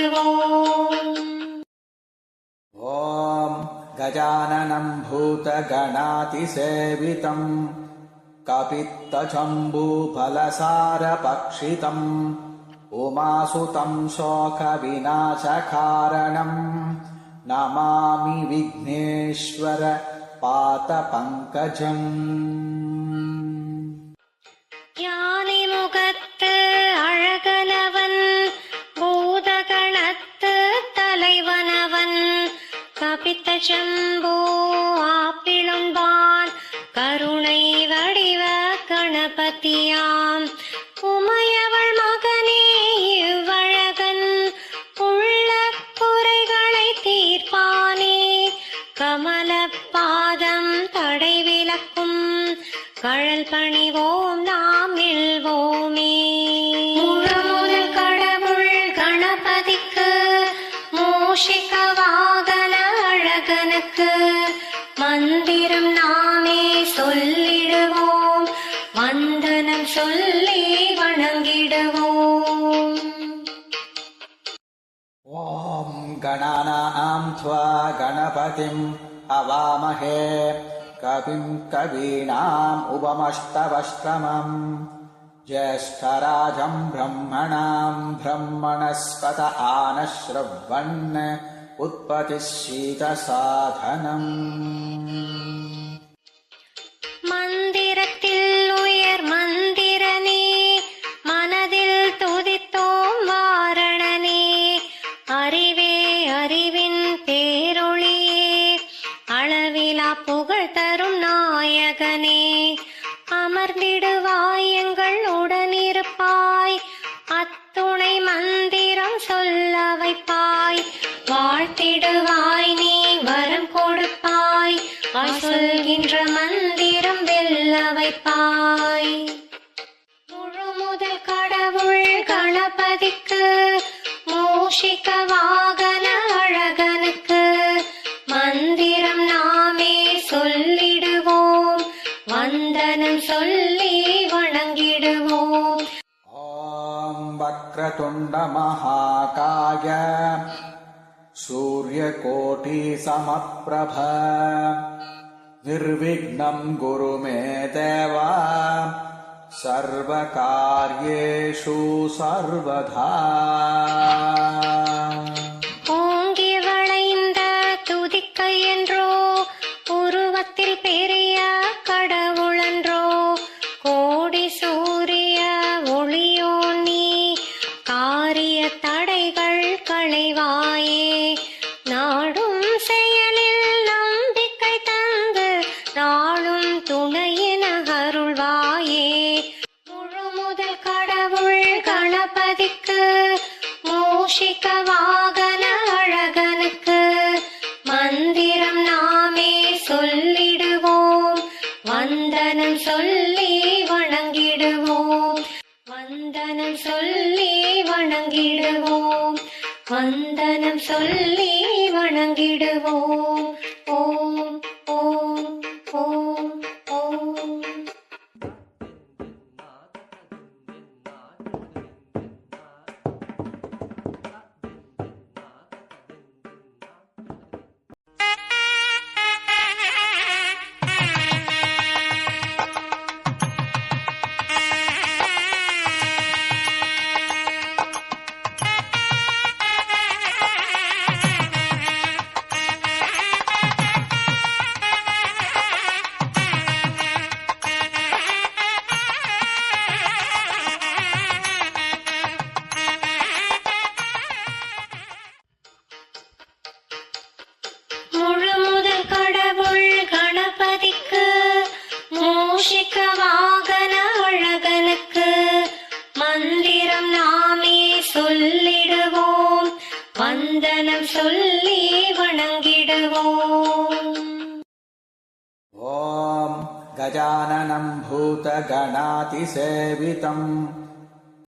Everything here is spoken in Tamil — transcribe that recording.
வணங்கிடுவோம். ஓம் கஜானனம் பூதகணாதிசேவிதம் கபித்தஜம்பூஃபலசாரபக்ஷிதம் உமாசுதம் சோகவிநாசகாரணம் நமாமி விக்னேஸ்வர பாதபங்கஜம். யானை முகத்து அழகனவன், பூதகணத்து தலைவனவன், கபித்த சம்போ ஆப்பிளும்பான், கருணை வடிவ கணபதியாம், உமையவள் மகனே இவ்வழகன், உள்ள குறைகளை தீர்ப்பானே, கமல பாதம் தடை விலக்கும், கழல் பணிவோம் நாம் வெல்வோமே. முழுமுதல் கடவுள் கணபதிக்கு, மூஷிக வாகன அழகனுக்கு, மந்திரம் நாமே சொல்லிடுவோம், வந்தனம் சொல்லி வணங்கிடுவோம். ஓம் கணானாம் த்வா கணபதிம் அவாமஹே கவிம் கவீனாம் உபமஷ்டவஷ்டமம் ஜேஷ்டராஜம் பிரம்மணாம் பிரம்மணஸ்பத ஆனஸ்ரவன் உத்பதிஸ்ஸீதசாதனம். மந்திரத்தில் உயர் மந்திரனே, மனதில் துதித்தோம் வாரணனே, அறிவே அறிவின் பேரொளியே, அளவிலா புகழ் தரும் நாயகனே, அமர்ந்திடுவாய் எங்கள் உடனிருப்பாய், அத்துணை மந்திரம் சொல்ல வைப்பாய், வாழ்த்திடுவாய் நீ வரம் கொடுப்பாய், சொல்கின்ற மந்திரம் வெல்ல வைப்பாய். முழு முதல் கடவுள் கணபதிக்கு, மூஷிக வாகன அழகனுக்கு, மந்திரம் நாமே சொல்லிடுவோம், வந்தனம் சொல்லி வணங்கிடுவோம். ஓம் வக்ரதுண்ட மகாகாய சூரியகோட்டி சமப்ரப நிர்விக்னம் குரு மே தேவா சர்வகார்யேஷு சர்வதா. ஓங்கி வளைந்த துதிக்கை என்றோ, உருவத்தில் பெரிய கடவுளன்றோ, கோடி சூரிய ஒளியோ நீ, காரிய தடைகள் களைவாயே, நாடும் செயலில் நம்பிக்கை தந்து, நாளும் துணையின அருள்வாயே. முழு முதல் கடவுள் கணபதிக்கு, மூஷிக வாகன அழகனுக்கு, மந்திரம் நாமே சொல்லிடுவோம், வந்தனம் சொல்லி வணங்கிடுவோம், வந்தனம் சொல்லி வணங்கிடுவோம், வந்தனம் சொல்லி வணங்கிடுவோம். ஓம் ஓம் ஓம் ஓம். மூஷிக வாகன அழகனுக்கு மந்திரம் நாமே சொல்லிடுவோம், வந்தனம் சொல்லி வணங்கிடுவோம். ஓம் கஜானனம் பூதகணாதிசேவிதம்